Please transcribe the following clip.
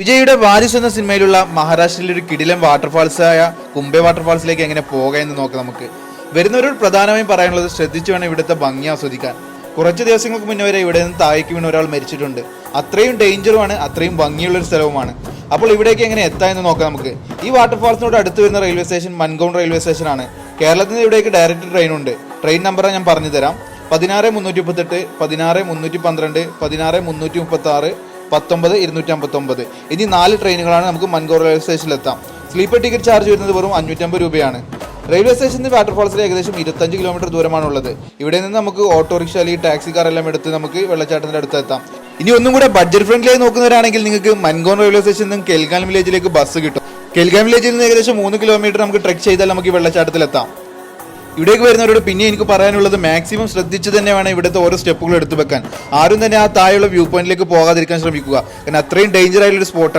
വിജയുടെ വാരിസ് എന്ന സിനിമയിലുള്ള മഹാരാഷ്ട്രയിലെ ഒരു കിടിലൻ വാട്ടർഫാൾസായ കുംബെ വാട്ടർഫാൾസിലേക്ക് എങ്ങനെ പോകാം എന്ന് നോക്കാം നമുക്ക്. വരുന്നവരോട് പ്രധാനമായും പറയാനുള്ളത് ശ്രദ്ധിച്ചു വേണം ഇവിടുത്തെ ഭംഗി ആസ്വദിക്കാൻ. കുറച്ച് ദിവസങ്ങൾക്ക് മുന്നേ വരെ ഇവിടെ നിന്ന് താഴേക്ക് വീണ് ഒരാൾ മരിച്ചിട്ടുണ്ട്. അത്രയും ഡേഞ്ചറുമാണ്, അത്രയും ഭംഗിയുള്ളൊരു സ്ഥലവുമാണ്. അപ്പോൾ ഇവിടേക്ക് എങ്ങനെ എത്താമെന്ന് നോക്കാം നമുക്ക്. ഈ വാട്ടർഫാൾസിനോട് അടുത്ത് വരുന്ന റെയിൽവേ സ്റ്റേഷൻ മൻഗൗൺ റെയിൽവേ സ്റ്റേഷനാണ്. കേരളത്തിൽ നിന്ന് ഇവിടേക്ക് ഡയറക്റ്റ് ട്രെയിൻ ഉണ്ട്. ട്രെയിൻ നമ്പർ ഞാൻ പറഞ്ഞു തരാം: 16-338, 16-312, 16-336, 19-259. ഇനി 4 ട്രെയിനുകളാണ് നമുക്ക് മൻഗൗർ റെയിൽവേ സ്റ്റേഷനിൽ എത്താം. സ്ലീപ്പർ ടിക്കറ്റ് ചാർജ് വരുന്നത് വെറും 550 രൂപയാണ്. റെയിൽവേ സ്റ്റേഷനിൽ വാട്ടർഫാൾസിൽ ഏകദേശം 25 കിലോമീറ്റർ ദൂരമാണുള്ളത്. ഇവിടെ നിന്ന് നമുക്ക് ഓട്ടോറിക്ഷ അല്ലെങ്കിൽ ടാക്സി കാർ എല്ലാം എടുത്ത് നമുക്ക് വെള്ളച്ചാട്ടത്തിന്റെ അടുത്ത് എത്താം. ഇനി ഒന്നും കൂടെ ബഡ്ജറ്റ് ഫ്രണ്ട്ലി ആയി നോക്കുന്നവരാണെങ്കിൽ നിങ്ങൾക്ക് മൻഗൗൺ റെയിൽവേ സ്റ്റേഷനിൽ നിന്ന് കെൽഗാൻ വില്ലേജിലേക്ക് ബസ് കിട്ടും. കെൽഗാൻ വില്ലേജിൽ നിന്ന് ഏകദേശം 3 കിലോമീറ്റർ നമുക്ക് ട്രെക്ക് ചെയ്താൽ നമുക്ക് ഈ വെള്ളച്ചാട്ടത്തിൽ എത്താം. ഇവിടേക്ക് വരുന്നവരോട് പിന്നെ എനിക്ക് പറയാനുള്ളത് മാക്സിമം ശ്രദ്ധിച്ച് തന്നെ വേണം ഇവിടുത്തെ ഓരോ സ്റ്റെപ്പുകൾ എടുത്തു വെക്കാൻ. ആരും തന്നെ ആ താഴെയുള്ള വ്യൂ പോയിന്റിലേക്ക് പോകാതിരിക്കാൻ ശ്രമിക്കുക. കാരണം അത്രയും ഡേഞ്ചർ ആയിട്ടുള്ള ഒരു സ്പോട്ടാണ്.